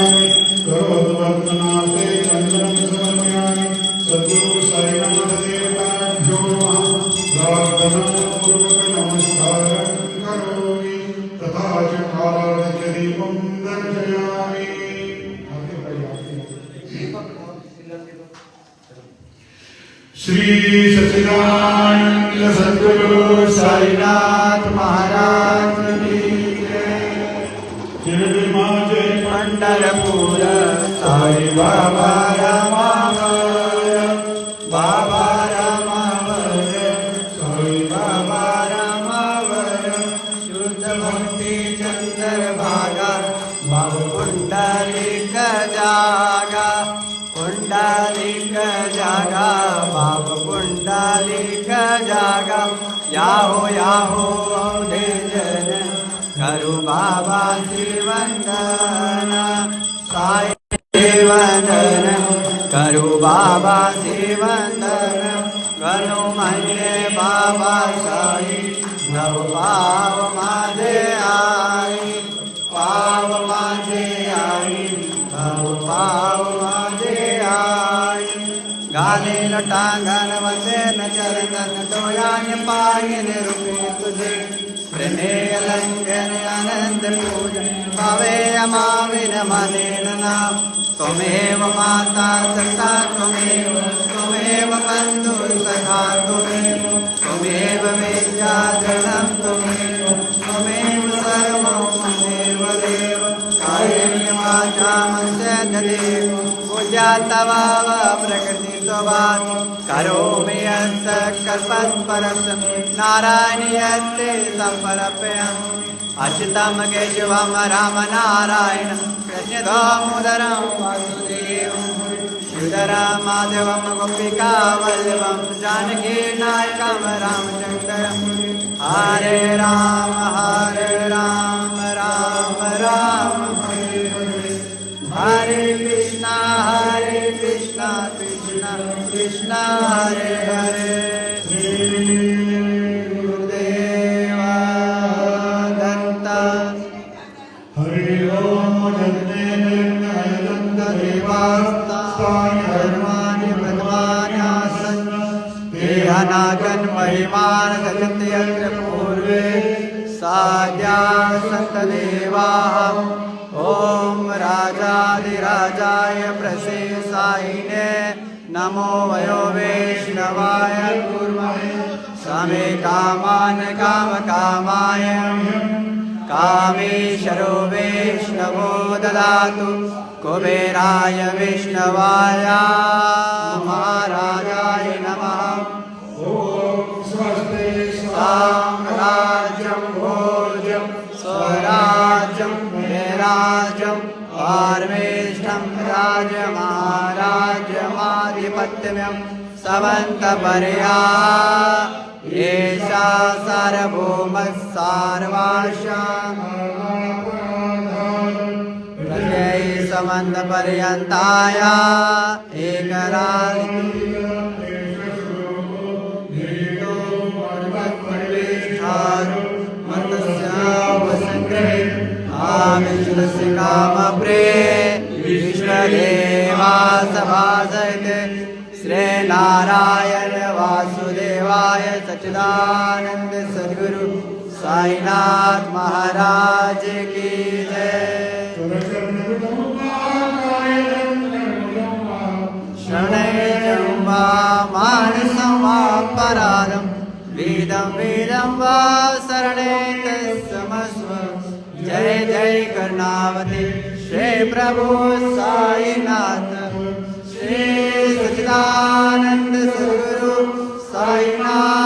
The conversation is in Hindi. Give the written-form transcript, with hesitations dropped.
समर्पयामि करोद्वर्तनार्थे चन्दनं समर्पयामि सद्गुरु साईनाथ देवताभ्यो प्रार्थनापूर्वक नमस्कारं करोमि तथा च आराध्य दीपं दर्शयामि। श्री सच्चिदानंद सद्गुरु साईनाथ महाराज की जय। माझे पंढरपूर साई बाबा रामावर, बाबा रामावर, साई बाबा रामावर, शुद्ध भक्ती चंद्रभागा भाव पुंडलिक जागा, पुंडलिक जागा भाव पुंडलिक जागा। याहो याहो औधे जन करू बाबा श्रीवंदन, साई वंदन करू बाबा श्रीवंदन, करू म्हणजे बाबा साई नव पाव माझे आई, पाव माझे आई नव पाव माझे आई। घालेल टांगण वसेन चरणन डोळ्यान पाहिन रूपे तुझे, प्रणय लंघन आनंद पूजन पावे अमाविन मनेन नाम। त्वमेव माता सखा त्वमेव, त्वमेव बंधु सखा त्वमेव, त्वमेव विद्याधनं त्वमेव, त्वमेव सर्वं ममेव देव। कायेन वाचामस्य देव पूजा तवाव प्रकृति स्वभाव, करोमि यत् कल्पस्परस नारायण यत्ते समर्पयामि। अच्युतं केशवं राम नारायण कृष्ण दामोदरं वासुदेवं, श्रीधरं माधवं गोपिका वल्लभं जानकी नायकं रामचन्द्रं। हरे राम राम राम हरे हरे, हरे कृष्णा कृष्णा कृष्णा हरे हरे। गुरुदेव दत्त। हरि ओम जगन्नाथ देवास्तानि धर्माणि प्रथमान्यासन्, देहानागन् महिमान गजन्ति अग्र पूर्वे साध्या सन्त देवाः। ओम राजाधिराजाय प्रसेसायिने नमो वयो वैष्णवाय कुर्महे, समे कामान कामकामाय कामेशरो वैष्णवो ददातु, कुबेराय वैष्णवाय महाराजाय नमः। ओम स्वस्ति साम्राज्यं भोज्यं स्वराज्यं राज्यं पारमेष्ठं राज्यमाराज्यमाधिपत्यं समन्तपर्या एषा सार्वभौमः सार्वाशां प्रजै समन्तपर्यन्ताय विष्णुस्य कामप्रे विश्वदेवा सभासयते, श्रीनारायण वासुदेवाय सच्चिदानंद सद्गुरु साईनाथ महाराज की जय। शरणं वा मानसं वा पराधं, वेदं वेदं वा शरणे तस्मस्व। जय जय कर्णावती श्री प्रभु साईनाथ, श्री सच्चिदानंद सद्गुरु साईनाथ।